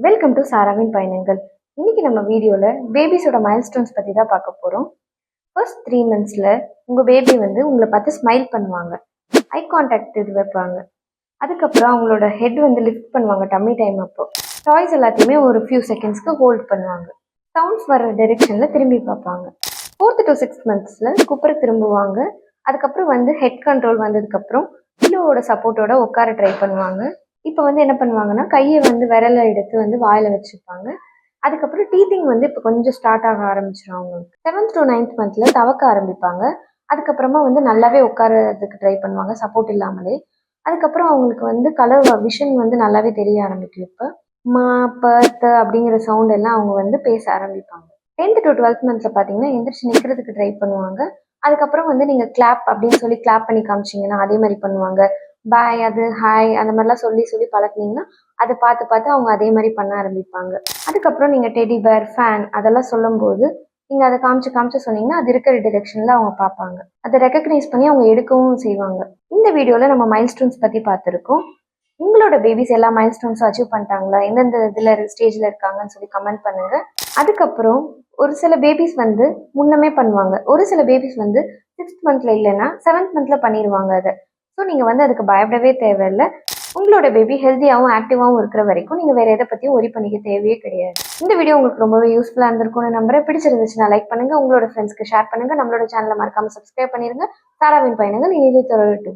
Welcome to சாராவின் பயணங்கள். இன்னைக்கு நம்ம வீடியோவில் பேபிஸோட மைல்ஸ்டோன்ஸ் பற்றி தான் பார்க்க போகிறோம். ஃபர்ஸ்ட் 3 மந்த்ஸில் உங்கள் பேபி வந்து உங்களை பார்த்து ஸ்மைல் பண்ணுவாங்க, ஐ கான்டாக்ட் இது வைப்பாங்க. அதுக்கப்புறம் அவங்களோட ஹெட் வந்து லிஃப்ட் பண்ணுவாங்க டம்மி டைம் அப்போ. டாய்ஸ் எல்லாத்தையுமே ஒரு ஃபியூ செகண்ட்ஸ்க்கு ஹோல்ட் பண்ணுவாங்க. சவுண்ட்ஸ் வர டைரெக்ஷனில் திரும்பி பார்ப்பாங்க. 4th to 6 மந்த்ஸில் குப்புற திரும்புவாங்க. அதுக்கப்புறம் வந்து ஹெட் கண்ட்ரோல் வந்ததுக்கப்புறம் பில்லோவோட சப்போர்ட்டோட உட்கார ட்ரை பண்ணுவாங்க. இப்போ வந்து என்ன பண்ணுவாங்கன்னா கையை வந்து விரலை எடுத்து வந்து வாயில் வச்சுப்பாங்க. அதுக்கப்புறம் டீத்திங் வந்து இப்போ கொஞ்சம் ஸ்டார்ட் ஆக ஆரம்பிச்சிடும் அவங்களுக்கு. 7th to 9th மந்த்தில் தவக்க ஆரம்பிப்பாங்க. அதுக்கப்புறமா வந்து நல்லாவே உட்காரதுக்கு ட்ரை பண்ணுவாங்க சப்போர்ட் இல்லாமலே. அதுக்கப்புறம் அவங்களுக்கு வந்து கலர் விஷன் வந்து நல்லாவே தெரிய ஆரம்பிக்கும். இப்போ மா பர்த் அப்படிங்கிற சவுண்ட் எல்லாம் அவங்க வந்து பேச ஆரம்பிப்பாங்க. 10th to 12th மந்த்தில் பார்த்தீங்கன்னா எந்திரிச்சு நிற்கிறதுக்கு ட்ரை பண்ணுவாங்க. அதுக்கப்புறம் வந்து நீங்கள் கிளாப் அப்படின்னு சொல்லி கிளாப் பண்ணி காமிச்சிங்கன்னா அதே மாதிரி பண்ணுவாங்க. பாய், அது ஹாய் அந்த மாதிரிலாம் சொல்லி சொல்லி பழக்கினீங்கன்னா அதை பார்த்து பார்த்து அவங்க அதே மாதிரி பண்ண ஆரம்பிப்பாங்க. அதுக்கப்புறம் நீங்கள் டெடி பேர், ஃபேன் அதெல்லாம் சொல்லும்போது நீங்கள் அதை காமிச்சு காமிச்சு சொன்னீங்கன்னா அது இருக்கிற டிரெக்ஷனில் அவங்க பார்ப்பாங்க. அதை ரெக்கக்னைஸ் பண்ணி அவங்க எடுக்கவும் செய்வாங்க. இந்த வீடியோவில் நம்ம மைல்ஸ்டோன்ஸ் பற்றி பார்த்துருக்கோம். உங்களோட பேபிஸ் எல்லா மைல்ஸ்டோன்ஸும் அச்சீவ் பண்ணிட்டாங்களா, எந்தெந்த இதில் ஸ்டேஜில் இருக்காங்கன்னு சொல்லி கமெண்ட் பண்ணுங்கள். அதுக்கப்புறம் ஒரு சில பேபிஸ் வந்து முன்னமே பண்ணுவாங்க, ஒரு சில பேபிஸ் வந்து 6th மந்த்தில் இல்லைன்னா 7th மந்த்தில் பண்ணிடுவாங்க அதை. ஸோ நீங்கள் வந்து அதுக்கு பயப்படவே தேவையில்லை. உங்களோட பேபி ஹெல்த்தியாகவும் ஆக்டிவாகவும் இருக்கிற வரைக்கும் நீங்கள் வேறு எதை பற்றியும் ஒரி பண்ணிக்க தேவையே கிடையாது. இந்த வீடியோ உங்களுக்கு ரொம்பவே யூஸ்ஃபுல்லாக இருந்திருக்கும்னு நம்புறேன். பிடிச்சிருந்துச்சுன்னா லைக் பண்ணுங்கள், உங்களோட ஃப்ரெண்ட்ஸ்க்கு ஷேர் பண்ணுங்கள், நம்மளோட சேனலை மறக்காமல் சப்ஸ்கிரைப் பண்ணிடுங்க. சாராவின் பயணங்கள் இனிதே தொடரட்டும்.